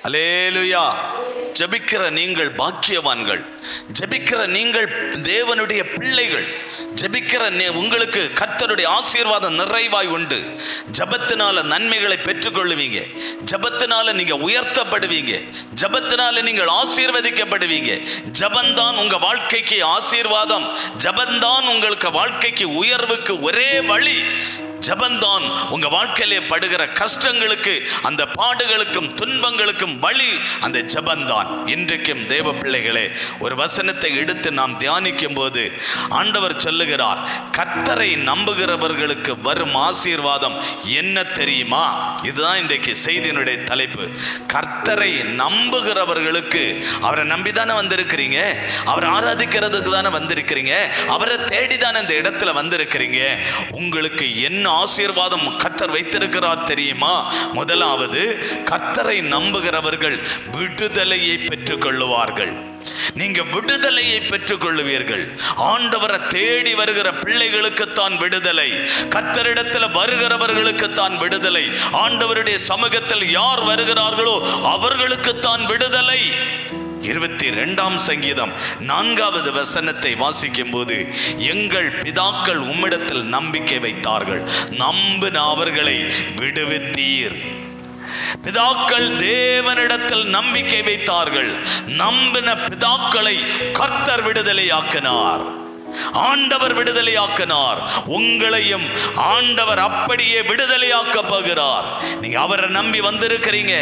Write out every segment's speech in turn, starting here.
அல்லேலூயா. ஜெபிக்கிற நீங்கள் பாக்கியவான்கள். ஜெபிக்கிற நீங்கள் தேவனுடைய பிள்ளைகள். ஜெபிக்கிற உங்களுக்கு கர்த்தருடைய ஆசீர்வாதம் நிறைவாய் உண்டு. ஜெபத்தினால நன்மைகளை பெற்றுக்கொள்ளுவீங்க. ஜெபத்தினால நீங்க உயர்த்தப்படுவீங்க. ஜெபத்தினால நீங்கள் ஆசீர்வதிக்கப்படுவீங்க. ஜெபந்தான் உங்க வாழ்க்கைக்கு ஆசீர்வாதம். ஜெபந்தான் உங்களுக்கு வாழ்க்கைக்கு உயர்வுக்கு ஒரே வழி. ஜெபந்தான் உங்க வாழ்க்கையிலே படுகிற கஷ்டங்களுக்கு, அந்த பாடுகளுக்கும் துன்பங்களுக்கும் வழி அந்த ஜெபந்தான். இன்றைக்கும் தேவ பிள்ளைகளே, ஒரு வசனத்தை எடுத்து நாம் தியானிக்கும் போது ஆண்டவர் சொல்லுகிறார், கர்த்தரை நம்புகிறவர்களுக்கு வரும் ஆசீர்வாதம் என்ன தெரியுமா? இதுதான் இன்றைக்கு செய்தியினுடைய தலைப்பு. கர்த்தரை நம்புகிறவர்களுக்கு, அவரை நம்பிதானே வந்திருக்கிறீங்க, அவரை ஆராதிக்கிறதுக்கு தானே வந்திருக்கிறீங்க, அவரை தேடிதானே இந்த இடத்துல வந்திருக்கிறீங்க. உங்களுக்கு என்ன ஆசீர்வாதம் கர்த்தர் வைத்திருக்கிறார் தெரியுமா? முதலாவது, கர்த்தரை நம்புகிறவர்கள் விடுதலையை பெற்றுக் கொள்ளுவார்கள். நீங்க விடுதலையை பெற்றுக் கொள்ளுவீர்கள். ஆண்டவரை தேடி வருகிற பிள்ளைகளுக்குத்தான் விடுதலை. கர்த்தரிடத்தில் வருகிறவர்களுக்குத்தான் விடுதலை. ஆண்டவருடைய சமூகத்தில் யார் வருகிறார்களோ அவர்களுக்குத்தான் விடுதலை. 22ஆம் சங்கீதம் 4வது வசனத்தை வாசிக்கும் போது, எங்கள் பிதாக்கள் உம்மிடத்தில் நம்பிக்கை வைத்தார்கள், நம்பின அவர்களை விடுவித்தீர். பிதாக்கள் தேவனிடத்தில் நம்பிக்கை வைத்தார்கள். நம்பின பிதாக்களை கர்த்தர் விடுதலையாக்கினார். ஆண்டவர் விடுதலையாக்கினார். உங்களையும் ஆண்டவர் அப்படியே விடுதலையாக்க போகிறார். நீங்க அவரை நம்பி வந்திருக்கிறீங்க.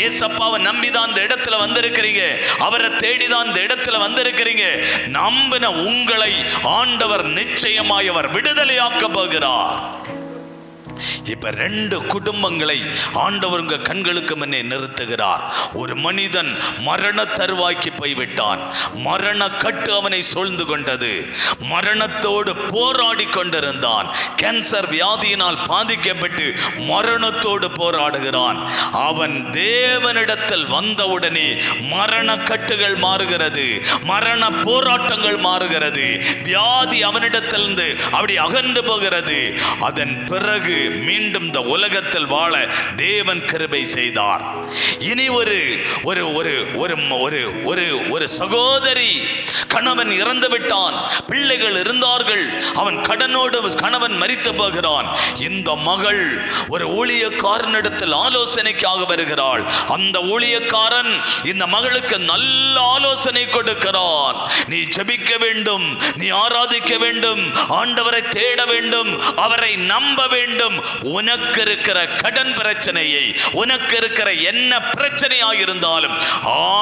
ஏசப்பாவை நம்பிதான் இந்த இடத்துல வந்திருக்கிறீங்க. அவரை தேடிதான் இந்த இடத்துல வந்திருக்கிறீங்க. நம்பின உங்களை ஆண்டவர் நிச்சயமாய் அவர் விடுதலையாக்க போகிறார். இப்ப 2 குடும்பங்களை ஆண்டவர் உங்க கண்களுக்கு முன்னே நிறுத்துகிறார். ஒரு மனிதன் மரண தருவாய்க்கு போய்விட்டான். மரண கட்டு அவனை சூழ்ந்து கொண்டது. மரணத்தோடு போராடி கொண்டிருந்தான். கேன்சர் வியாதியினால் பாதிக்கப்பட்டு மரணத்தோடு போராடுகிறான். அவன் தேவனிடத்தில் வந்தவுடனே மரண கட்டுகள் மாறுகிறது, மரண போராட்டங்கள் மாறுகிறது, வியாதி அவனிடத்திலிருந்து அப்படி அகன்று போகிறது. அதன் பிறகு மீண்டும் இந்த உலகத்தில் வாழ தேவன் கிருபை செய்தார். இனி ஒரு சகோதரி, கணவன் இறந்து விட்டான், பிள்ளைகள் இருந்தார்கள், அவன் கடனோடு கணவன் மரித்து போகிறான். இந்த மகள் ஒரு ஊழியக்காரனிடத்தில் ஆலோசனைக்காக வருகிறாள். அந்த ஊழியக்காரன் இந்த மகளுக்கு நல்ல ஆலோசனை கொடுக்கிறான். நீ ஜெபிக்க வேண்டும், நீ ஆராதிக்க வேண்டும், ஆண்டவரை தேட வேண்டும், அவரை நம்ப வேண்டும். உனக்கு இருக்கிற கடன் பிரச்சனையை, உனக்கு இருக்கிற என்ன பிரச்சனையாக இருந்தாலும்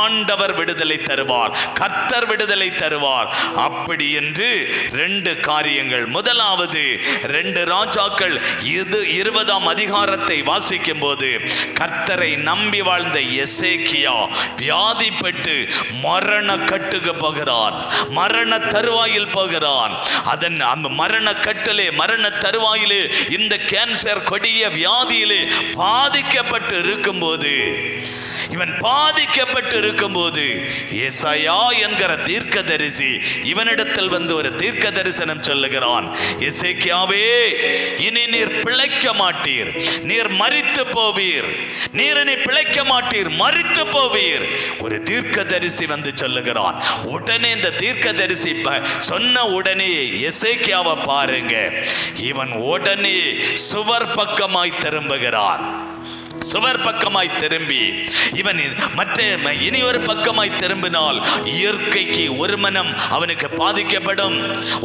ஆண்டவர் விடுதலை தருவார், கர்த்தர் விடுதலை தருவார். அப்படி என்று 2 காரியங்கள். முதலாவது, 2 ராஜாக்கள் 20ஆம் அதிகாரத்தை வாசிக்கும் போது, கர்த்தரை நம்பி வாழ்ந்த எசேக்கியா வியாதிப்பட்டு மரண கட்டுக்கு போகிறான், மரண தருவாயில் போகிறான். அதன் அந்த மரண கட்டிலே, மரண தருவாயிலே, இந்த கேன்சர் கொடிய வியாதியிலே பாதிக்கப்பட்டு இருக்கும்போது, இவன் பாதிக்கப்பட்டு இருக்கும்போது ஏசாயா என்கிற தீர்க்கதரிசி இவனிடத்தில் வந்து ஒரு தீர்க்க தரிசனம் சொல்லுகிறான். எசேக்கியாவே, இனி நீர் பிழைக்க மாட்டீர், நீர் மரித்து போவீர், நீர் இனி பிழைக்க மாட்டீர், மரித்து போவீர். ஒரு தீர்க்கதரிசி வந்து சொல்லுகிறான். உடனே இந்த தீர்க்கதரிசி சொன்ன உடனே எசேக்கியாவை பாருங்க, இவன் உடனே சுவர் பக்கமாய் திரும்புகிறான். சுவர் பக்கமாய் திரும்பி இவன் இனி ஒரு பக்கமாய் திரும்பினால் இயற்கைக்கு ஒரு மனம் அவனுக்கு பாதிக்கப்படும்.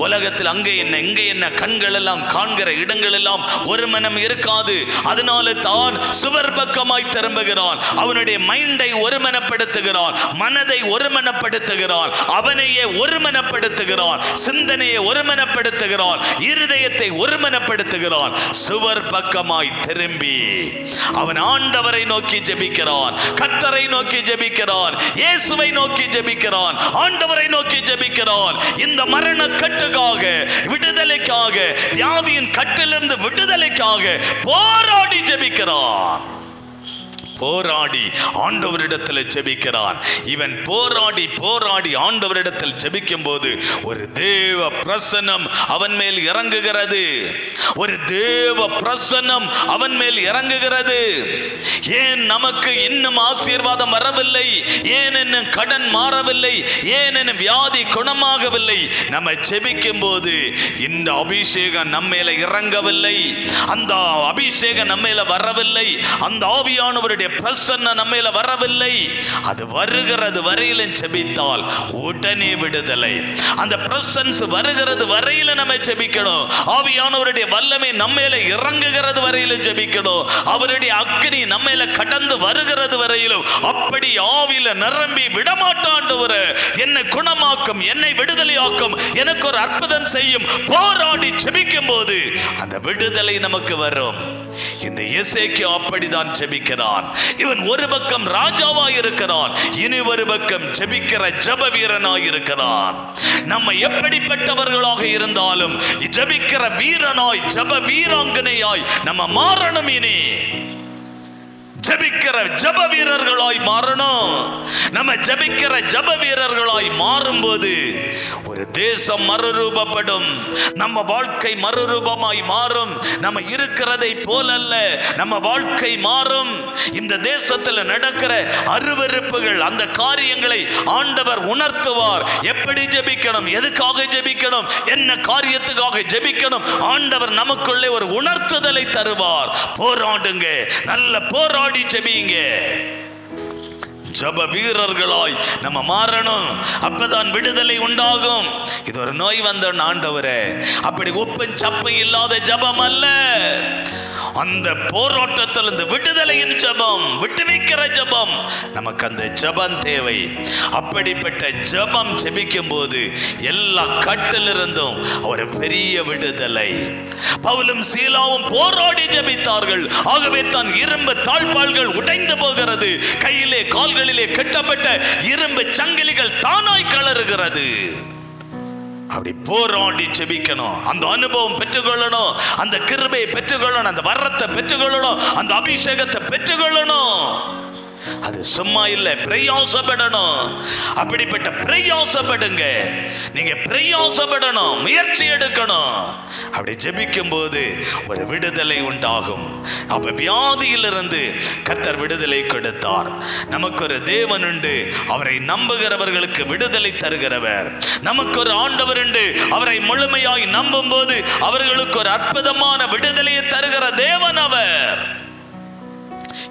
உலகத்தில் அங்கே என்ன இங்கே என்ன, கண்கள் எல்லாம் காண்கிற இடங்கள் எல்லாம் ஒரு மனம் இருக்காது. அதனால தான் சுவர் பக்கமாய் திரும்புகிறான். அவனுடைய மைண்டை ஒருமனப்படுத்துகிறான், மனதை ஒருமனப்படுத்துகிறான், அவனையே ஒருமனப்படுத்துகிறான், சிந்தனையை ஒருமனப்படுத்துகிறான், இருதயத்தை ஒருமனப்படுத்துகிறான். சுவர் பக்கமாய் திரும்பி அவன் ஆண்டவரை நோக்கி ஜெபிக்கிறான், கர்த்தரை நோக்கி ஜெபிக்கிறான், இயேசுவை நோக்கி ஜெபிக்கிறான், ஆண்டவரை நோக்கி ஜெபிக்கிறான். இந்த மரண கட்டுக்காக, விடுதலைக்காக, வியாதியின் கட்டிலிருந்து விடுதலைக்காக போராடி ஜெபிக்கிறான். போராடி ஆண்டவரிடத்தில் ஜெபிக்கிறான். இவன் போராடி போராடி ஆண்டவரிடத்தில் ஜெபிக்கும் போது ஒரு தேவ பிரசன்னம் அவன் மேல் இறங்குகிறது. ஒரு தேவ பிரசன்னம் அவன் மேல் இறங்குகிறது. ஏன் நமக்கு இன்னும் ஆசீர்வாதம் வரவில்லை? ஏன் இன்னும் கடன் மாறவில்லை? ஏன் இன்னும் வியாதி குணமாகவில்லை? நம்ம ஜெபிக்கும் போது இந்த அபிஷேகம் நம்மேல இறங்கவில்லை, அந்த அபிஷேகம் நம்மேல வரவில்லை, அந்த ஆவியானவருடைய பிரசன்னம் நம்மேல வரவில்லை. அது வருகிறது வரையிலும் ஜெபித்தால் உடனே விடுதலை. அந்த பிரசன்ஸ் வருகிறது வரையில நம்ம ஜெபிக்கணும். ஆவியானவருடைய வல்லமை நம்மேல இறங்குகிறது வரையிலும் ஜெபிக்கணும். அவருடைய அக்கினி நம்மேல கடந்து வருகிறது வரையிலும் அப்படி ஆவியில நிரம்பி விடமாட்டாண்டவரே, என்னை குணமாக்கும், என்னை விடுதலையாக்கும், எனக்கு ஒரு அற்புதம் செய்யும். போராடி ஜெபிக்கும் போது அந்த விடுதலை நமக்கு வரும். இந்த எசேக்கியா அப்படிதான் ஜெபிக்கிறான். இவன் ஒரு பக்கம் ராஜாவாய் இருக்கிறான், இனி ஒரு பக்கம் ஜெபிக்கிற ஜெப வீரனாய் இருக்கிறான். நம்ம எப்படிப்பட்டவர்களாக இருந்தாலும் ஜெபிக்கிற வீரனாய், ஜெப வீராங்கனையாய் நம்ம மாறணும். இனி ஜெபிக்கிற ஜெப வீரர்களாய் மாறணும். நம்ம ஜெபிக்கிற ஜெப வீரர்களாய் மாறும்போது ஒரு தேசம் மறுரூபப்படும், நம்ம வாழ்க்கை மறுரூபமாய் மாறும். நம்ம இருக்கிறதை போலல்ல, நம்ம வாழ்க்கை மாறும். இந்த தேசத்தில் நடக்கிற அருவருப்புகள், அந்த காரியங்களை ஆண்டவர் உணர்த்துவார். எப்படி ஜெபிக்கணும், எதுக்காக ஜெபிக்கணும், என்ன காரியத்துக்காக ஜெபிக்கணும், ஆண்டவர் நமக்குள்ளே ஒரு உணர்த்துதலை தருவார். போராடுங்க, நல்ல போராடி ஜெபிங்க. ஜெப வீரர்களாய் நம்ம மாறணும். அப்பதான் விடுதலை உண்டாகும். இது ஒரு நோய் வந்த ஆண்டவரே, அப்படி உப்பும் சப்பை இல்லாத ஜெபம் அல்ல. அந்த போராட்டத்தில் இந்த விடுதலையின் ஜெபம், விட்டுவிக்கிற ஜெபம், நமக்கு அந்த ஜெபம் தேவை. அப்படிப்பட்ட ஜெபம் ஜெபிக்கும் போது எல்லா கட்டிலிருந்தும் ஒரு பெரிய விடுதலை. பவுலும் சீலாவும் போராடி ஜெபித்தார்கள். ஆகவே தான் இரும்பு தாழ்பாள்கள் உடைந்து போகிறது, கையிலே கால்களிலே கட்டப்பட்ட இரும்பு சங்கிலிகள் தானாய் கலறுகிறது. அப்படி போராடி ஜெபிக்கணும். அந்த அனுபவம் பெற்றுக்கொள்ளணும், அந்த கிருபையை பெற்றுக்கொள்ளணும், அந்த வரத்தை பெற்றுக்கொள்ளணும், அந்த அபிஷேகத்தை பெற்றுக்கொள்ளணும். அது சும்மா இல்லை, பிரயாசப்படணும். அப்படிப்பட்ட பிரயாசப்படுங்க. நீங்க பிரயாசப்படணும், முயற்சி எடுக்கணும். அப்படி ஜெபிக்கும் போது ஒரு விடுதலை உண்டாகும். அப்ப வியாதியிலிருந்து கர்த்தர் விடுதலை கொடுத்தார். நமக்கு ஒரு தேவன் உண்டு, அவரை நம்புகிறவர்களுக்கு விடுதலை தருகிறவர். நமக்கு ஒரு ஆண்டவர் உண்டு, அவரை முழுமையாய் நம்பும் போது அவர்களுக்கு ஒரு அற்புதமான விடுதலையை தருகிற தேவன் அவர்.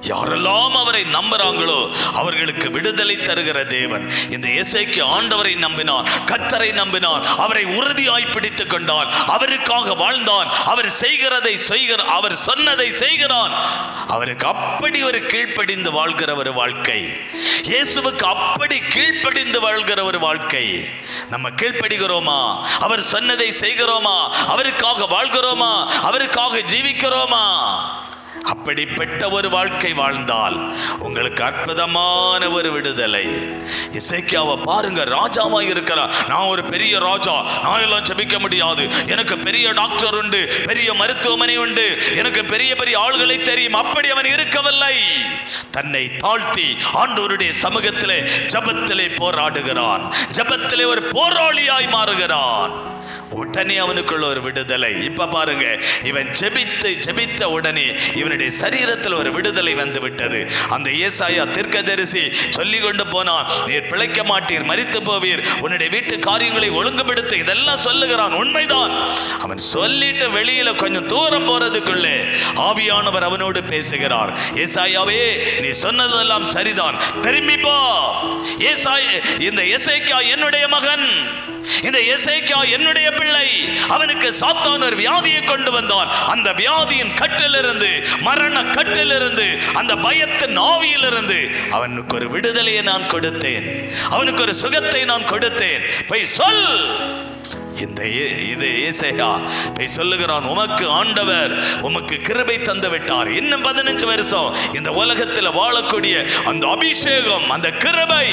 யாரெல்லாம் அவரை நம்புறாங்களோ அவர்களுக்கு விடுதலை தருகிற தேவன். இந்த எசேக்கியா ஆண்டவரை நம்பினான், கர்த்தரை நம்பினான், அவரை உறுதியாய் பிடித்துக் கொண்டான், அவருக்காக வாழ்ந்தான். அவர் செய்கிறதை செய்கிறான், அவர் சொன்னதை செய்கிறான். அவருக்கு அப்படி ஒரு கீழ்ப்படிந்து வாழ்கிற ஒரு வாழ்க்கை, இயேசுவுக்கு அப்படி கீழ்ப்படிந்து வாழ்கிற ஒரு வாழ்க்கை. நம்ம கீழ்ப்படுகிறோமா? அவர் சொன்னதை செய்கிறோமா? அவருக்காக வாழ்கிறோமா? அவருக்காக ஜீவிக்கிறோமா? அப்படிப்பட்ட ஒரு வாழ்க்கை வாழ்ந்தால் உங்களுக்கு அற்புதமான ஒரு விடுதலை. எசேக்கியாவை பாருங்க, ராஜாவா இருக்கிறார். நான் ஒரு பெரிய ராஜா, நான் எல்லாம் ஜெபிக்க முடியாது, எனக்கு பெரிய டாக்டர் உண்டு, பெரிய மருத்துவமனை உண்டு, எனக்கு பெரிய பெரிய ஆள்களை தெரியும். அப்படி அவன் இருக்கவில்லை. தன்னை தாழ்த்தி ஆண்டவருடைய சமூகத்திலே ஜெபத்திலே போராடுகிறான், ஜெபத்திலே ஒரு போராளியாய் மாறுகிறான். உடனே அவனுக்குள்ள ஒரு விடுதலை. இப்ப பாருங்க, இவன் ஜெபித்த உடனே இவனுடைய சரீரத்தில் ஒரு விடுதலை வந்து விட்டது. அந்த ஏசாயா தீர்க்கதரிசி சொல்லி கொண்டு போனான், நீர் பிழைக்க மாட்டீர், மரித்து போவீர், உன்னுடைய வீட்டு காரியங்களை ஒழுங்குபடுத்த, இதெல்லாம் சொல்லுகிறான். உண்மைதான். அவன் சொல்லிட்டு வெளியில கொஞ்சம் தூரம் போறதுக்குள்ளே ஆவியானவர் அவனோடு பேசுகிறார். ஏசாயாவே, நீ சொன்னதெல்லாம் சரிதான், திரும்பி போ. இந்த எசேக்கியா என்னுடைய மகன், இந்த எசேக்கியா என்னுடைய பிள்ளை. அவனுக்கு சாத்தான் ஒரு வியாதியை கொண்டு வந்தான். அந்த வியாதியின் கட்டிலிருந்து, மரண கட்டிலிருந்து, அந்த பயத்தின் ஆவியிலிருந்து அவனுக்கு ஒரு விடுதலையை நான் கொடுத்தேன், அவனுக்கு ஒரு சுகத்தை நான் கொடுத்தேன். போய் சொல், இது ஏசாயா சொல்லுகிறான், உமக்கு ஆண்டவர் உமக்கு கிருபை தந்து விட்டார். இன்னும் 15 வருஷம் இந்த உலகத்தில் வாழக்கூடிய அந்த அபிஷேகம், அந்த கிருபை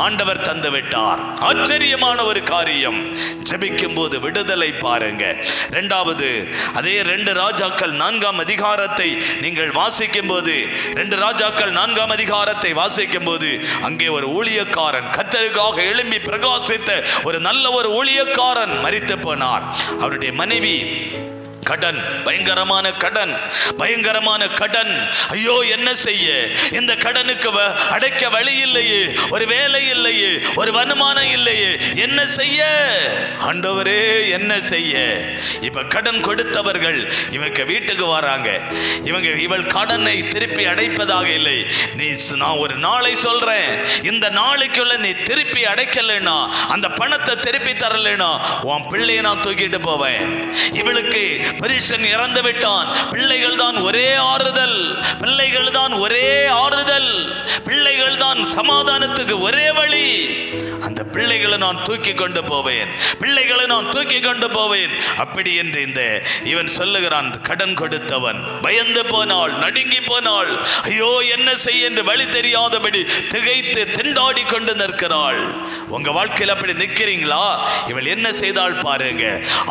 ஆண்டவர் தந்து விட்டார். ஆச்சரியமான ஒரு காரியம். ஜெபிக்கும் போது விடுதலை பாருங்க. இரண்டாவது, அதே 2 ராஜாக்கள் 4ஆம் அதிகாரத்தை நீங்கள் வாசிக்கும் போது, 2 ராஜாக்கள் 4ஆம் அதிகாரத்தை வாசிக்கும் போது, அங்கே ஒரு ஊழியக்காரன், கர்த்தருக்காக எழும்பி பிரகாசித்த ஒரு நல்ல ஒரு ஊழியக்காரன் மரித்து போனார். அவருடைய மனைவி கடன், பயங்கரமான கடன், பயங்கரமான கடன். ஐயோ, என்ன செய்ய? இந்த கடனுக்கு அடைக்க வழி இல்லையே, ஒரு வேலை இல்லையே, ஒரு வருமானம் இல்லையே, என்ன செய்ய? ஆண்டவரே என்ன செய்ய? இப்ப கடன் கொடுத்தவர்கள் இவங்க வீட்டுக்கு வராங்க. இவள் கடனை திருப்பி அடைப்பதாக இல்லை. நான் ஒரு நாளை சொல்றேன், இந்த நாளைக்குள்ள நீ திருப்பி அடைக்கலைன்னா, அந்த பணத்தை திருப்பி தரலைன்னா உன் பிள்ளையை நான் தூக்கிட்டு போவேன். இவளுக்கு புருஷன் இறந்து விட்டான். பிள்ளைகள் தான் ஒரே ஆறுதல், பிள்ளைகள் தான் ஒரே ஆறுதல், பிள்ளைகள் தான் சமாதானத்துக்கு ஒரே வழி. அந்த பிள்ளைகளை நான் தூக்கி கொண்டு போவேன், பிள்ளைகளை நான் தூக்கி கொண்டு போவேன். அப்படி என்று இவன் சொல்லுகிறான். கடன் கொடுத்தவன் பயந்து போனாள், நடுங்கி போனாள். ஐயோ, என்ன செய்ய என்று வழி தெரியாதபடி திகைத்து திண்டாடி கொண்டு நிற்கிறாள். உங்க வாழ்க்கையில் அப்படி நிற்கிறீங்களா? இவள் என்ன செய்தாள் பாருங்க.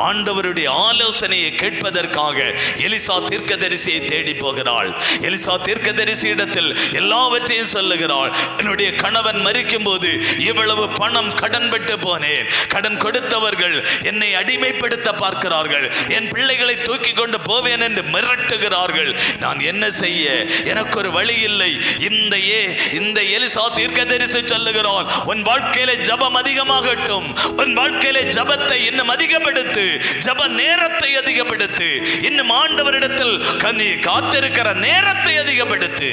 ஆண்டவருடைய ஆலோசனையை கேட்பதற்காக எலிசா தீர்க்கதரிசியை தேடி போகிறாள். எலிசா தீர்க்கதரிசி இடத்தில் எல்லாவற்றையும் சொல்லுகிறாள். என்னுடைய கணவன் மரிக்கும் போது இவ்வளவு பணம் கடன் பெற்று போனேன். கடன் கொடுத்தவர்கள் என்னை அடிமைப்படுத்த பார்க்கிறார்கள், என் பிள்ளைகளை தூக்கி கொண்டு போவேன் என்று மிரட்டுகிறார்கள். நான் என்ன செய்ய? எனக்கு ஒரு வழி இல்லை. இந்த எலிசா தீர்க்கதரிசி சொல்லுகிறான், உன் வாழ்க்கையில ஜபம் அதிகமாகட்டும், உன் வாழ்க்கையில ஜபத்தை இன்னும் அதிகப்படுத்து, ஜப நேரத்தை அதிகப்படுத்து, இன்னும் ஆண்டவரிடத்தில் காத்திருக்கிற நேரத்தை அதிகப்படுத்து.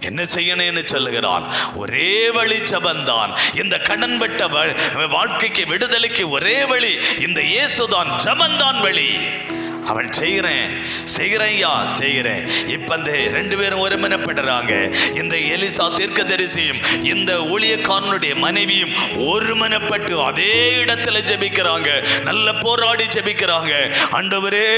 என்ன செய்யணும்னு சொல்லுகிறான். ஒரே வழி ஜபந்தான். இந்த கடன் பெற்ற வாழ்க்கைக்கு விடுதலைக்கு ஒரே வழி இந்த இயேசுதான், ஜபந்தான் வழி. அவன் செய்கிறேன் செய்கிறேன். இப்ப இந்த 2 பேரும் ஒருமனப்படுறாங்க. இந்த எலிசா தீர்க்கதரிசியும் இந்த ஊழியக்காரனுடைய மனைவியும் ஒருமனப்பட்டு அதே இடத்துல ஜெபிக்கிறாங்க. நல்ல போராடி ஜெபிக்கிறாங்க. ஆண்டவரே,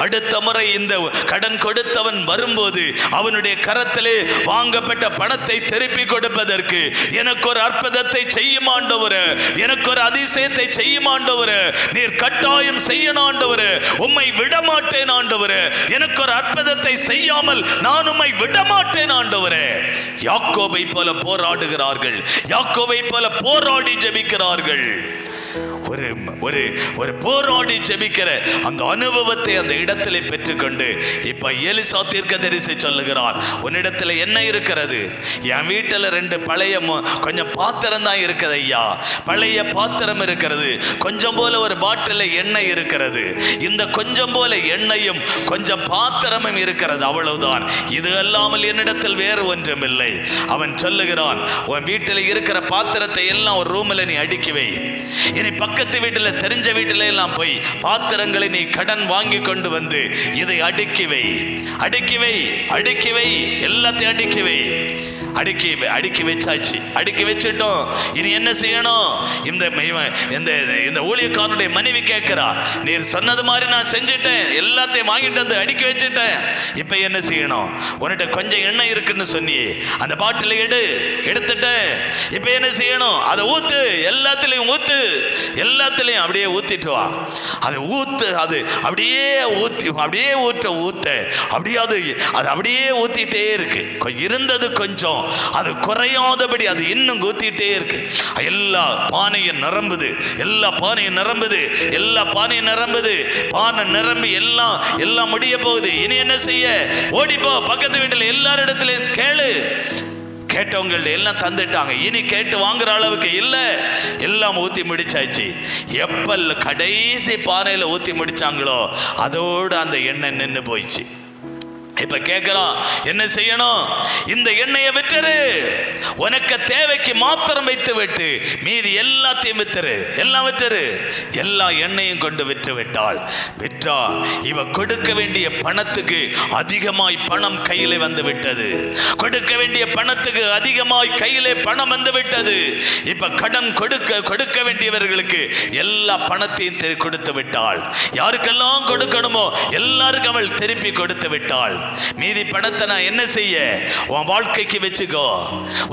அடுத்த முறை இந்த கடன் கொடுத்தவன் வரும்போது அவனுடைய கரத்திலே வாங்கப்பட்ட பணத்தை திருப்பி கொடுப்பதற்கு எனக்கு ஒரு அற்புதத்தை செய்யும் ஆண்டவரே, எனக்கு ஒரு அதிசயத்தை செய்யும் ஆண்டவரே, நீர் கட்டாயம் செய்யணும் ஆண்டவரே, உம்மை விடமாட்டேன் ஆண்டவரே, எனக்கு ஒரு அற்புதத்தை செய்யாமல் நான் உம்மை விடமாட்டேன் ஆண்டவரே. யாக்கோபை போல போராடுகிறார்கள், யாக்கோபை போல போராடி ஜெபிக்கிறார்கள். ஒரு போராடி ஜெபிக்கிற அந்த அனுபவத்தை அந்த இடத்திலே பெற்றுக்கொண்டு இப்ப எலிசா தீர்க்கதரிசி சொல்லுகிறான், உன்னிடத்துல என்ன இருக்கிறது? என் வீட்டில் 2 பழைய கொஞ்சம் பாத்திரம் தான் இருக்குது ஐயா, பழைய பாத்திரம் இருக்கிறது, கொஞ்சம் போல ஒரு பாட்டில் எண்ணெய் இருக்கிறது, இந்த கொஞ்சம் போல எண்ணெயும் கொஞ்சம் பாத்திரமும் இருக்கிறது, அவ்வளவுதான். இது அல்லாமல் என்னிடத்தில் வேறு ஒன்றும் இல்லை. அவன் சொல்லுகிறான், உன் வீட்டில் இருக்கிற பாத்திரத்தை எல்லாம் ஒரு ரூமில் நீ அடுக்கி வை. இனி பக்கத்து வீட்டில், தெரிஞ்ச வீட்டில எல்லாம் போய் பாத்திரங்களை நீ கடன் வாங்கி கொண்டு வந்து இதை அடுக்கி வை, எல்லாத்தையும் அடுக்கி வச்சாச்சு. அடுக்கி வச்சுட்டோம். இனி என்ன செய்யணும்? இந்த ஊழியக்காரனுடைய மனைவி கேட்கிறா, நீர் சொன்னது மாதிரி நான் செஞ்சுட்டேன், எல்லாத்தையும் வாங்கிட்டு வந்து அடுக்கி வச்சுட்டேன், இப்ப என்ன செய்யணும்? உன்கிட்ட கொஞ்சம் எண்ணெய் இருக்குன்னு சொன்னியே, அந்த பாட்டில் எடுத்துட்டேன், இப்ப என்ன செய்யணும்? அதை ஊத்து, எல்லாத்திலையும் அப்படியே ஊத்திட்டு வா. அதை ஊத்து, அது அப்படியே ஊத்த அது அப்படியே ஊத்திட்டே இருக்கு. இருந்தது கொஞ்சம், அது குறையாதபடி அது இன்னும் ஊத்திட்டே இருக்கு. எல்லா பானையும் நிரம்புது, பானை நிரம்பி எல்லாம் முடிய போகுது. இனி என்ன செய்ய? ஓடிப்போ, பக்கத்து வீட்டில் எல்லாரிடத்திலும் கேளு. கேட்டவங்க எல்லாம் தந்துட்டாங்க. இனி கேட்டு வாங்குற அளவுக்கு இல்ல, எல்லாம் ஊத்தி முடிச்சாச்சு. எப்ப கடைசி பானையில ஊத்தி முடிச்சாங்களோ அதோடு அந்த எண்ணெய் நின்று போயிடுச்சு. இப்ப கேட்கிறான், என்ன செய்யணும்? இந்த எண்ணெயை விட்டுரு, உனக்கு தேவைக்கு மாத்திரம் வைத்து விட்டு மீதி எல்லாத்தையும் வித்துரு, எல்லாம் விட்டுரு. எல்லா எண்ணெயும் கொண்டு விட்டு விட்டாள். விற்றா இவ கொடுக்க வேண்டிய பணத்துக்கு அதிகமாய் பணம் கையிலே வந்து விட்டது. கொடுக்க வேண்டிய பணத்துக்கு அதிகமாய் கையிலே பணம் வந்து விட்டது. இப்ப கடன் கொடுக்க வேண்டியவர்களுக்கு எல்லா பணத்தையும் கொடுத்து விட்டாள். யாருக்கெல்லாம் கொடுக்கணுமோ எல்லாருக்கும் அவள் திருப்பி கொடுத்து விட்டாள். மீதி பணத்தை நான் என்ன செய்ய? உன் வாழ்க்கைக்கு வச்சுக்கோ.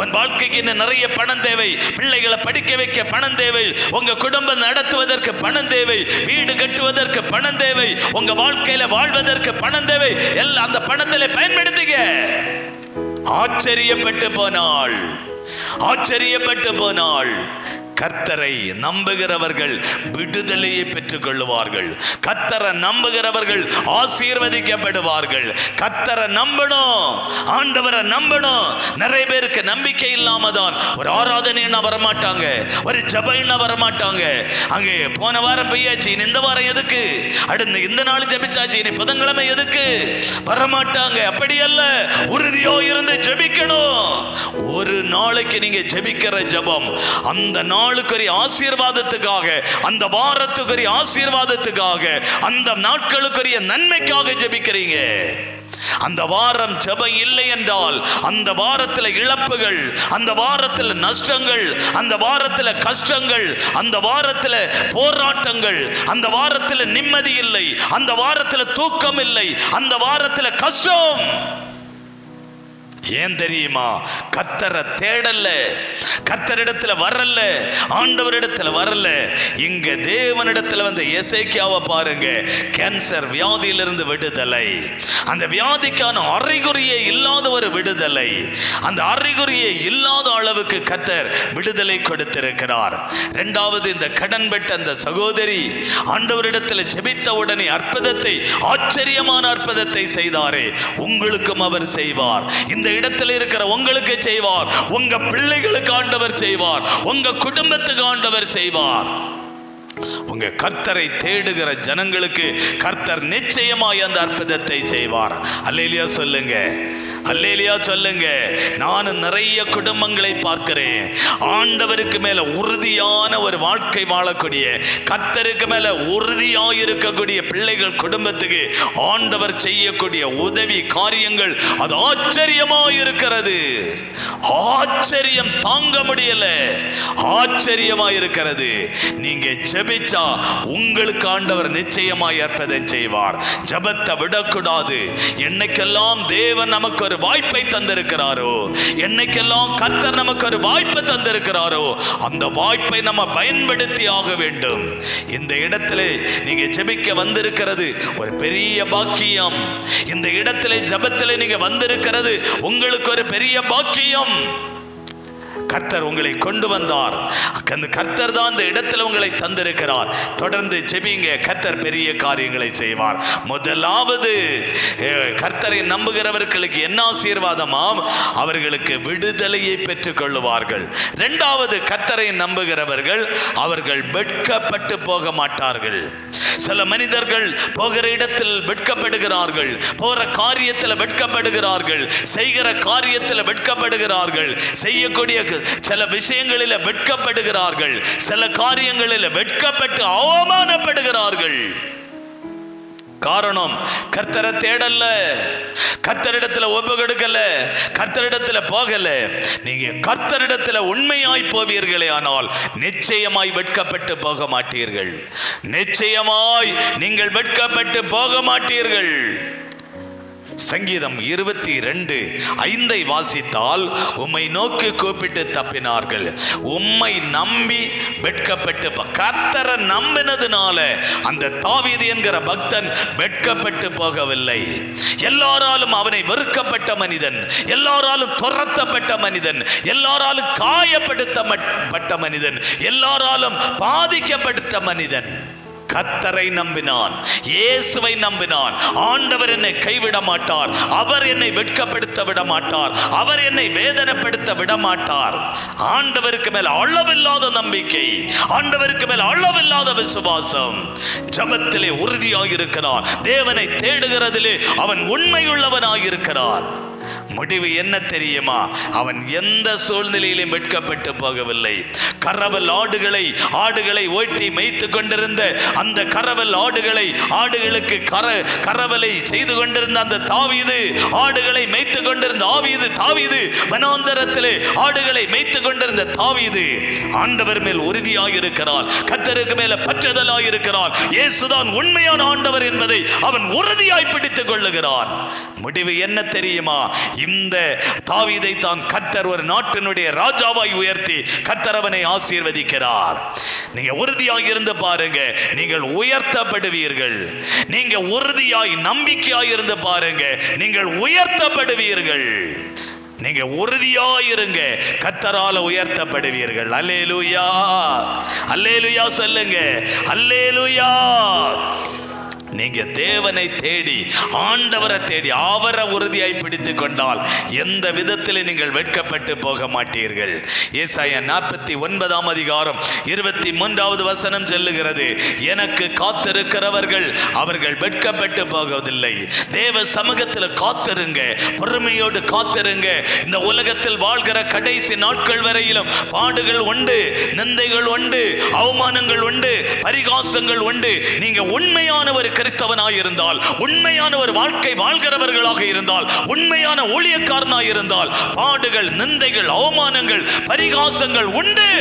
உன் வாழ்க்கைக்கு இன்னும் நிறைய பணம் தேவை. பிள்ளைகளை படிக்க வைக்க பணம் தேவை. உங்க குடும்பம் நடத்துவதற்கு பணம் தேவை. வீடு கட்டுவதற்கு பணம் தேவை. உங்க வாழ்க்கையில வாழ்வதற்கு பணம் தேவை. எல்லாம் அந்த பணத்திலே பயன்படுத்துக. ஆச்சரியப்பட்டு போனாள். கர்த்தரை நம்புகிறவர்கள் விடுதலையை பெற்றுக் கொள்ளுவார்கள். கர்த்தரை நம்புகிறவர்கள் ஆசீர்வதிக்கப்படுவார்கள். கர்த்தரை நம்பணும், ஆண்டவரை நம்பணும். நிறைய பேருக்கு நம்பிக்கை இல்லாம தான் ஒரு ஆராதனைன்னா வரமாட்டாங்க, ஒரு ஜபைன்னா வரமாட்டாங்க. அங்கே போன வாரம் பெய்யாச்சு, இந்த வாரம் எதுக்கு? அடுத்து இந்த நாள் ஜபிச்சாச்சு, இனி புதன்கிழமை எதுக்கு? வரமாட்டாங்க. அப்படி அல்ல, உறுதியோ இருந்து ஜபிக்கணும். ஒரு நாளைக்கு நீங்க ஜபிக்கிற ஜபம் அந்த நாளுக்குரிய ஆசீர்வாதத்துக்காக, அந்த வாரத்துக்குரிய ஆசீர்வாதத்துக்காக, அந்த நாட்களுக்குரிய நன்மைக்காக ஜெபிக்கிறீங்க. அந்த வாரம் ஜெபம் இல்லை என்றால் அந்த வாரத்தில் இழப்புகள், அந்த வாரத்தில் நஷ்டங்கள், அந்த வாரத்தில் கஷ்டங்கள், அந்த வாரத்தில் போராட்டங்கள், அந்த வாரத்தில் நிம்மதி இல்லை, அந்த வாரத்தில் தூக்கம் இல்லை, அந்த வாரத்தில் கஷ்டம். ஏன் தெரியுமா? கர்த்தரை தேடல, கர்த்தரிடத்துல வரல, ஆண்டவரிடத்துல வரல. இங்க தேவனிடத்துல வந்து எசேக்கியாவை பாருங்க. கேன்சர் வியாதியிலிருந்து விடுதலை, அந்த வியாதிக்கான அறிகுறியே இல்லாத ஒரு விடுதலை. அந்த அறிகுறியே இல்லாத அளவுக்கு கர்த்தர் விடுதலை கொடுத்திருக்கிறார். இரண்டாவது, இந்த கடன் பெற்ற அந்த சகோதரி ஆண்டவரிடத்துல ஜெபித்த உடனே அற்புதத்தை, ஆச்சரியமான அற்புதத்தை செய்தாரே, உங்களுக்கும் அவர் செய்வார். இந்த இடத்தில் இருக்கிற உங்களுக்கு செய்வார். உங்க பிள்ளைகளுக்கு ஆண்டவர் செய்வார். உங்க குடும்பத்துக்கு ஆண்டவர் செய்வார். உங்க கர்த்தரை தேடுகிற ஜனங்களுக்கு கர்த்தர் நிச்சயமாய் அந்த அற்புதத்தை செய்வார். அல்லேலூயா சொல்லுங்க, அல்லேலூயா சொல்லுங்க. நான் நிறைய குடும்பங்களை பார்க்கிறேன். ஆண்டவருக்கு மேல உறுதியான ஒரு வாழ்க்கை வாழக்கூடிய, கர்த்தருக்கு மேல உறுதியாக இருக்கக்கூடிய பிள்ளைகள் குடும்பத்துக்கு ஆண்டவர் செய்யக்கூடிய உதவி காரியங்கள் அது ஆச்சரியமாக இருக்கிறது. ஆச்சரியம் தாங்க முடியல, ஆச்சரியமாக இருக்கிறது. நீங்க ஜெபிச்சா உங்களுக்கு ஆண்டவர் நிச்சயமாய் அற்புதம் செய்வார். ஜெபத்தை விடக்கூடாது. என்னைக்கெல்லாம் தேவன் நமக்கு ஒரு வாய்ப்பை தந்திருக்கிறாரோ, என்னைக்கெல்லாம் கர்த்தர் நமக்கு ஒரு வாய்ப்பை தந்திருக்கிறாரோ, அந்த வாய்ப்பை நம்ம பயன்படுத்தி ஆக வேண்டும். இந்த இடத்துல நீங்க ஜெபிக்க வந்திருக்கிறது ஒரு பெரிய பாக்கியம். இந்த இடத்துல ஜெபத்துல நீங்க வந்திருக்கிறது உங்களுக்கு ஒரு பெரிய பாக்கியம். கர்த்தர் உங்களை கொண்டு வந்தார். அந்த கர்த்தர் தான் இந்த இடத்துல உங்களை தந்திருக்கிறார். தொடர்ந்து ஜெபிங்க, கர்த்தர் பெரிய காரியங்களை செய்வார். முதலாவது, கர்த்தரை நம்புகிறவர்களுக்கு என்ன ஆசீர்வாதமாம்? அவர்களுக்கு விடுதலையை பெற்றுக் கொள்ளுவார்கள். இரண்டாவது, கர்த்தரை நம்புகிறவர்கள் அவர்கள் வெட்கப்பட்டு போக மாட்டார்கள். சில மனிதர்கள் போகிற இடத்தில் வெட்கப்படுகிறார்கள், போற காரியத்தில் வெட்கப்படுகிறார்கள், செய்கிற காரியத்தில் வெட்கப்படுகிறார்கள், செய்யக்கூடிய சில விஷயங்களில் வெட்கப்படுகிறார்கள், சில காரியங்களில் வெட்கப்பட்டு அவமானப்படுகிறார்கள். காரணம், கர்த்தரை தேடல, கர்த்தரிடத்துல ஒப்பு கொடுக்கல, கர்த்தரிடத்துல போகல. நீங்க கர்த்தரிடத்துல உண்மையாய் போவீர்களே ஆனால் நிச்சயமாய் வெட்கப்பட்டு போக மாட்டீர்கள். நிச்சயமாய் நீங்கள் வெட்கப்பட்டு போக மாட்டீர்கள். சங்கீதம் 22:5 வாசித்தால், உம்மை நோக்கி கூப்பிட்டு தப்பினார்கள், உம்மை நம்பி வெட்கப்பட்டு. கர்த்தரை நம்பினதுனால அந்த தாவீது என்கிற பக்தன் வெட்கப்பட்டு போகவில்லை. எல்லாராலும் அவனை வெறுக்கப்பட்ட மனிதன், எல்லாராலும் துரத்தப்பட்ட மனிதன், எல்லாராலும் காயப்படுத்தப்பட்ட மனிதன், எல்லாராலும் பாதிக்கப்பட்ட மனிதன் கர்த்தரை நம்பினான், இயேசுவை நம்பினான். ஆண்டவர் என்னை கைவிட மாட்டார், அவர் என்னை வெட்கப்படுத்த விட மாட்டார், அவர் என்னை வேதனைப்படுத்த விட மாட்டார். ஆண்டவருக்கு மேல் அளவில்லாத நம்பிக்கை, ஆண்டவருக்கு மேல் அளவில்லாத விசுவாசம். ஜெபத்திலே உறுதியாக இருக்கிறான். தேவனை தேடுகிறதிலே அவன் உண்மையுள்ளவனாக இருக்கிறான். முடிவு என்ன தெரியுமா? அவன் எந்த சூழ்நிலையிலும் வெட்கப்பட்டு போகவில்லை. கரவல் ஆடுகளை ஓட்டி மேய்த்து கொண்டிருந்த அந்த கரவல் ஆடுகளுக்கு கரவலை செய்து கொண்டிருந்த அந்த தாவீது, ஆடுகளை மேய்த்து கொண்டிருந்த தாவீது வனாந்தரத்திலே ஆடுகளை மேய்த்து கொண்டிருந்த தாவீது ஆண்டவர் மேல் உறுதியாக இருக்கிறார், கர்த்தருக்கு மேல பற்றுதலாக இருக்கிறார். இயேசுதான் உண்மையான ஆண்டவர் என்பதை அவன் உறுதியாய் பிடித்துக் கொள்ளுகிறான். முடிவு என்ன தெரியுமா? இந்த தாவீதை தான் கர்த்தர் ஒரு நாட்டினுடைய ராஜாவாய் உயர்த்தி கர்த்தர் அவனை ஆசீர்வதிக்கிறார். நீங்க உறுதியாக இருந்து பாருங்க, நீங்கள் உயர்த்தப்படுவீர்கள். நீங்க உறுதியாய் நம்பிக்கையாய் இருந்து பாருங்க, நீங்கள் உயர்த்தப்படுவீர்கள். நீங்க உறுதியாயிருங்க, கர்த்தரால உயர்த்தப்படுவீர்கள். அல்லேலூயா, அல்லேலூயா சொல்லுங்க, அல்லேலூயா. நீங்க தேவனை தேடி, ஆண்டவரை தேடி, அவரை உறுதியாய் பிடித்து கொண்டால் எந்த விதத்தில் நீங்கள் வெட்கப்பட்டு போக மாட்டீர்கள். ஏசாயா 49 அதிகாரம் 23வது வசனம் சொல்லுகிறது, எனக்கு காத்திருக்கிறவர்கள் அவர்கள் வெட்கப்பட்டு போவதில்லை. தேவ சமூகத்தில் காத்திருங்க, பொறுமையோடு காத்திருங்க. இந்த உலகத்தில் வாழ்கிற கடைசி நாட்கள் வரையிலும் பாடுகள் உண்டு, நிந்தைகள் உண்டு, அவமானங்கள் உண்டு, பரிகாசங்கள் உண்டு. நீங்க உண்மையான ஒரு கிறிஸ்தவனாய் இருந்தால், உண்மையான ஒரு வாழ்க்கை வாழ்கிறவர்களாக இருந்தால், உண்மையான ஊழியக்காரனாய் இருந்தால், பாடுகள், நிந்தைகள், அவமானங்கள், பரிகாசங்கள் உண்டு.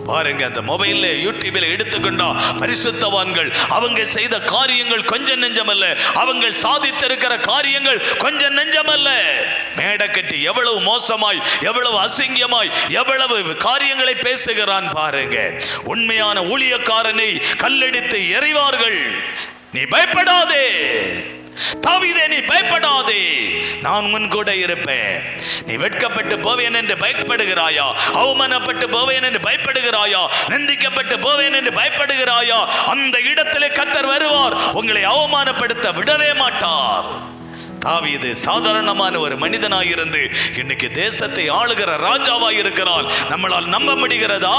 பாருங்க, அந்த மொபைல்ல யூடியூப்ல எடுத்துக்கொண்டா பரிசுத்தவான்கள் அவங்க செய்த காரியங்கள் கொஞ்சம் நெஞ்சமல்ல, அவங்க சாதித்திருக்கிற காரியங்கள் கொஞ்சம் நெஞ்சமல்ல. மேடை கட்டி எவ்வளவு மோசமாய், எவ்வளவு அசிங்கமாய், எவ்வளவு காரியங்களை பேசுகிறான் பாருங்க. உண்மையான ஊழியக்காரனை கல்லெடுத்து எறிவார்கள். நீ பயப்படாதே தாவீதே, நீ பயப்படாதே, நான் உன் கூட இருப்பேன். நீ வெட்கப்பட்டு போவேன் என்று பயப்படுகிறாயா? அவமானப்பட்டு போவேன் என்று பயப்படுகிறாயா? நிந்திக்கப்பட்டு போவேன் என்று பயப்படுகிறாயா? அந்த இடத்திலே கர்த்தர் வருவார், உங்களை அவமானப்படுத்த விடவே மாட்டார். தாவீது சாதாரணமான ஒரு மனிதனாய் இருந்து இன்னைக்கு தேசத்தை ஆளுகிற ராஜாவாய் இருக்கிறான். நம்மளால் நம்ப முடிகிறதா?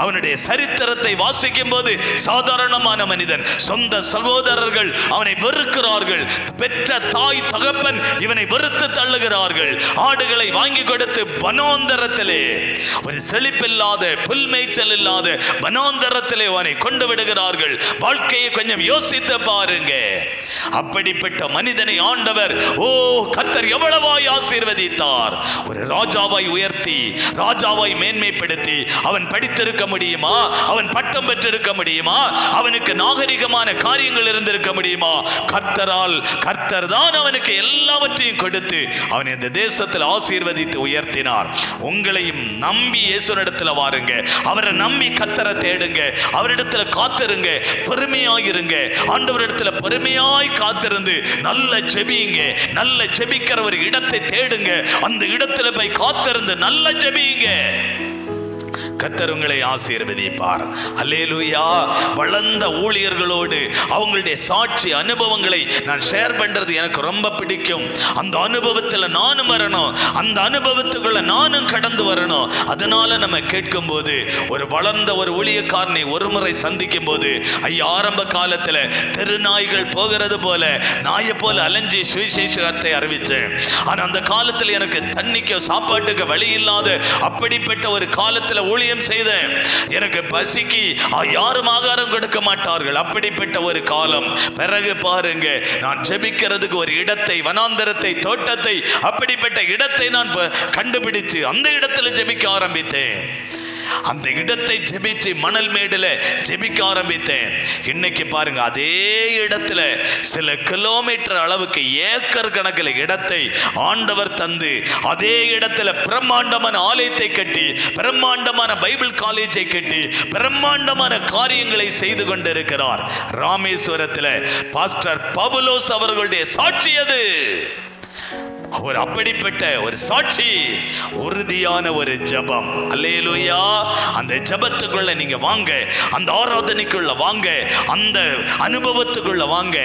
அவனுடைய சரித்திரத்தை வாசிக்கும் போது சாதாரணமான மனிதன், சொந்த சகோதரர்கள் அவனை வெறுக்கிறார்கள், பெற்ற தாய் தகப்பன் இவனை வெறுத்து தள்ளுகிறார்கள். ஆடுகளை வாங்கி கொடுத்து வனாந்தரத்திலே, ஒரு செழிப்பில்லாத புல்மேய்ச்சல் இல்லாத வனாந்தரத்திலே அவனை கொண்டு விடுகிறார்கள். வாழ்க்கையை கொஞ்சம் யோசித்து பாருங்க. அப்படிப்பட்ட மனிதனை ஆண்டவர் கர்த்தர் எவ்வளவாய் ஆசீர்வதித்தார். ஒரு ராஜாவாய் உயர்த்தி, ராஜாவாய் மேன்மைப்படுத்தி. அவன் படித்திருக்க முடியுமா? அவன் பட்டம் பெற்றிருக்க முடியுமா? அவனுக்கு நாகரிகமான காரியங்கள் இருந்திருக்க முடியுமா? கர்த்தர் தான் அவனுக்கு எல்லாவற்றையும் கொடுத்து அவன் இந்த தேசத்தில் ஆசீர்வதித்து உயர்த்தினார். உங்களையும் நம்பி இயேசுவிடத்தில் வாருங்க, அவரை நம்பி கர்த்தரை தேடுங்க, அவரிடத்தில் காத்திருங்க, பெருமையாயிருங்க. ஆண்டவரிடத்தில் பெருமையாய் காத்திருந்து நல்ல ஜெபிங்க, நல்ல ஜெபிக்கிற ஒரு இடத்தை தேடுங்க, அந்த இடத்துல போய் காத்திருந்து நல்ல ஜெபிங்க. கர்த்தர் உங்களை ஆசீர்வதிப்பார். அல்லேலூயா. வளர்ந்த ஊழியர்களோடு அவங்களுடைய சாட்சி அனுபவங்களை நான் ஷேர் பண்றது எனக்கு ரொம்ப பிடிக்கும். அந்த அனுபவத்தில் நானும் வரணும், அந்த அனுபவத்துக்குள்ள நானும் கடந்து வரணும். அதனால நம்ம கேட்கும் போது, ஒரு வளர்ந்த ஒரு ஊழியக்காரனை ஒரு முறை சந்திக்கும் போது, ஐயா ஆரம்ப காலத்தில் தெருநாய்கள் போகிறது போல நாயை போல அலைஞ்சி சுவிசேஷத்தை அறிவிச்சேன். ஆனால் அந்த காலத்தில் எனக்கு தண்ணிக்கு சாப்பாட்டுக்கு வழி இல்லாத அப்படிப்பட்ட ஒரு காலத்தில் ஊழியம் செய்தேன். எனக்கு பசிக்கு யாரும் ஆகாரம் கொடுக்க மாட்டார்கள், அப்படிப்பட்ட ஒரு காலம். பிறகு பாருங்க, நான் ஜெபிக்கிறதுக்கு ஒரு இடத்தை, வனாந்தரத்தை, தோட்டத்தை, அப்படிப்பட்ட இடத்தை நான் கண்டுபிடிச்சு அந்த இடத்துல ஜெபிக்க ஆரம்பித்தேன். அந்த இடத்தை ஜெபிச்சு மணல் மேடுல ஜெபிக்க ஆரம்பித்தேன். இன்னைக்கு பாருங்க, அதே இடத்துல சில கிலோமீட்டர் அளவுக்கு ஏக்கர் கணக்கில் இடத்தை ஆண்டவர் தந்து, அதே இடத்துல பிரம்மாண்டமான ஆலயத்தை கட்டி, பிரம்மாண்டமான பைபிள் காலேஜை கட்டி, பிரம்மாண்டமான காரியங்களை செய்து கொண்டிருக்கிறார். ராமேஸ்வரத்தில் பாஸ்டர் பவுலோஸ் அவர்களுடைய சாட்சி அது. அவர் அப்படிப்பட்ட ஒரு சாட்சி, உறுதியான ஒரு ஜெபம். அல்லேலூயா. அந்த ஜெபத்துக்குள்ள நீங்க வாங்க, அந்த ஆராதனைக்குள்ள வாங்க, அந்த அனுபவத்துக்குள்ள வாங்க.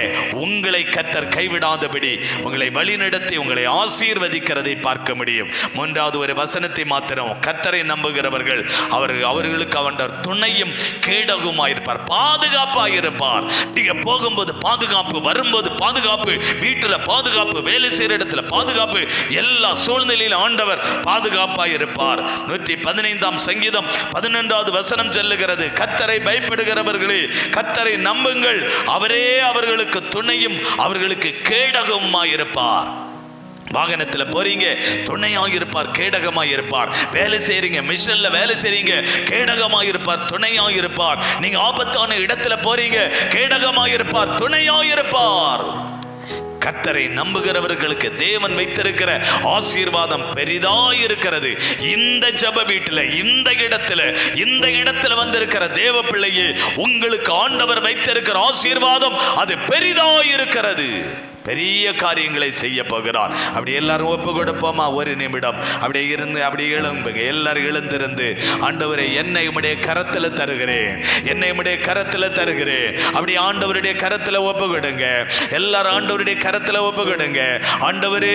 உங்களை கர்த்தர் கைவிடாதபடி உங்களை வழிநடத்தி உங்களை ஆசீர்வதிக்கிறதை பார்க்க முடியும். மூன்றாவது ஒரு வசனத்தை மாத்திரம், கர்த்தரை நம்புகிறவர்கள் அவர்களுக்கு அவன் துணையும் கேடகுமாயிருப்பார், பாதுகாப்பாயிருப்பார். நீங்க போகும்போது பாதுகாப்பு, வரும்போது பாதுகாப்பு, வீட்டுல பாதுகாப்பு, வேலை செய்யற இடத்துல பாதுகாப்பு, பாதுகாப்பு. எல்லா சூழ்நிலையிலும் ஆண்டவர் பாதுகாப்பாய் இருப்பார். 115 சங்கீதம் 11வது வசனம் சொல்லுகிறது, கர்த்தரை பயப்படுகிறவர்களே கர்த்தரை நம்புங்கள், அவரே அவர்களுக்கு துணையும் அவர்களுக்கு கேடகமாய் இருப்பார். வாகனத்தில் போறீங்க, துணையாக இருப்பார், கேடகமாக இருப்பார். வேலை செய்றீங்க, மிஷன்ல வேலை செய்றீங்க, கேடகமாக இருப்பார், துணையாக இருப்பார். நீங்க ஆபத்தான இடத்துல போறீங்க, கேடகமாக இருப்பார், துணையாக இருப்பார். கர்த்தரை நம்புகிறவர்களுக்கு தேவன் வைத்திருக்கிற ஆசீர்வாதம் பெரிதாய் இருக்கிறது. இந்த ஜெப வீட்டில், இந்த இடத்துல வந்திருக்கிற தேவ பிள்ளையே, உங்களுக்கு ஆண்டவர் வைத்திருக்கிற ஆசீர்வாதம் அது பெரிதாய் இருக்கிறது. பெரிய காரியங்களை செய்ய போகிறார். அப்படி எல்லாரும் ஒப்பு கொடுப்போமா? ஒரு நிமிடம் அப்படியே இருந்து அப்படியே எழும்புங்க. எல்லாரும் எழுந்திருந்து, ஆண்டவரே என்னை உம்முடைய கரத்தில் தருகிறேன், என்னை உம்முடைய கரத்தில் தருகிறேன். அப்படி ஆண்டவருடைய கரத்தில் ஒப்பு கொடுங்க. எல்லாரும் ஆண்டவருடைய கரத்தில் ஒப்பு கொடுங்க. ஆண்டவரே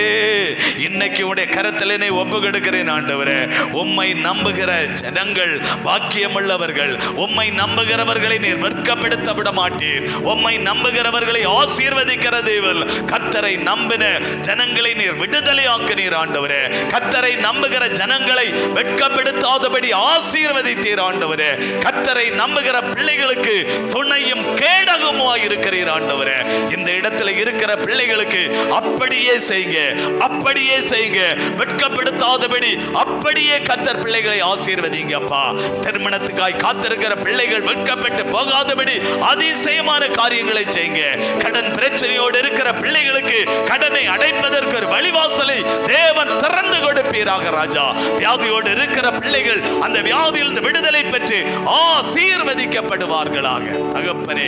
இன்னைக்கு உம்முடைய கரத்தில் என்னை ஒப்பு கொடுக்கிறேன். ஆண்டவரே, உம்மை நம்புகிற ஜனங்கள் பாக்கியமுள்ளவர்கள். உம்மை நம்புகிறவர்களை நீர் வெட்கப்படுத்த விட மாட்டீர். உம்மை நம்புகிறவர்களை ஆசீர்வதிக்கிற தேவன். கர்த்தரை நம்பின ஜனங்களை நீர் விடுதலை ஆக்கினீர் ஆண்டவரே. கர்த்தரை நம்புகிற ஜனங்களை வெட்கப்படுத்தாதபடி ஆசீர்வதித்தீர் ஆண்டவரே. கர்த்தரை நம்புகிற பிள்ளைகளுக்கு துணையும் கேடகமாய் இருக்கிறீர் ஆண்டவரே. இந்த இடத்துல இருக்கிற பிள்ளைகளுக்கு அப்படியே செய்யுங்க, அப்படியே செய்யுங்க. வெட்கப்படுத்தாதபடி அப்படியே கர்த்தர் பிள்ளைகளை ஆசீர்வதிங்க அப்பா. திருமணத்துக்காய் காத்திருக்கிற பிள்ளைகள் வெட்கப்பட்டு போகாதபடி அதிசயமான காரியங்களை செய்யுங்க. கடன் பிரச்சனையோடு இருக்கிற பிள்ளைகளுக்கு கடனை அடைப்பதற்கு ஒரு வழிவாசலை தேவன் திறந்து கொடுப்பீராக ராஜா. வியாதியோடு இருக்கிற பிள்ளைகள் அந்த வியாதியிலிருந்து விடுதலை பெற்று ஆசீர்வதிக்கப்படுவார்களாக. தகப்பனே,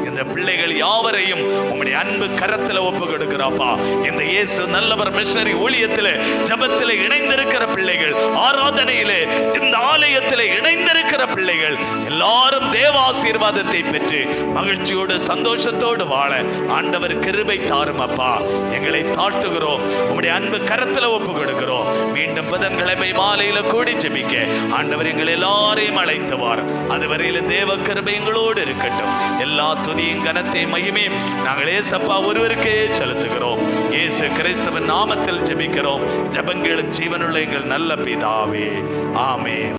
இந்த பிள்ளைகள் யாவரையும் உம்முடைய அன்பு கரத்தில் ஒப்பு கொடுக்கிறப்பா. இந்த இயேசு நல்லவர் மிஷனரி ஊழியத்தில், ஜெபத்தில் இணைந்திருக்கிற பிள்ளைகள், ஆராதனையிலே இந்த ஆலயத்தில் இணைந்திருக்கிற பிள்ளைகள் எல்லாரும் தேவ ஆசீர்வாதத்தை பெற்று மகிழ்ச்சியோடு சந்தோஷத்தோடு வாழ ஆண்டவர் கிருபை தாரும் அப்பா. எங்களை தாழ்த்துகிறோம், உம்முடைய அன்பு கரத்தில் ஒப்பு கொடுக்கிறோம். மீண்டும் புதன்கிழமை மாலையில கூடி ஜெபிக்க ஆண்டவர் எங்கள் எல்லாரையும் அழைத்துவார். அதுவரையில் தேவ கிருபை எங்களோடு இருக்கட்டும். எல்லா துதியும் கனத்தையும் மகிமையும் நாங்கள் ஏசப்பா ஒருவருக்கே செலுத்துகிறோம். இயேசு கிறிஸ்துவின் நாமத்தில் ஜெபிக்கிறோம். ஜெபங்களும் ஜீவனுள்ள எங்கள் நல்ல பிதாவே, ஆமென்.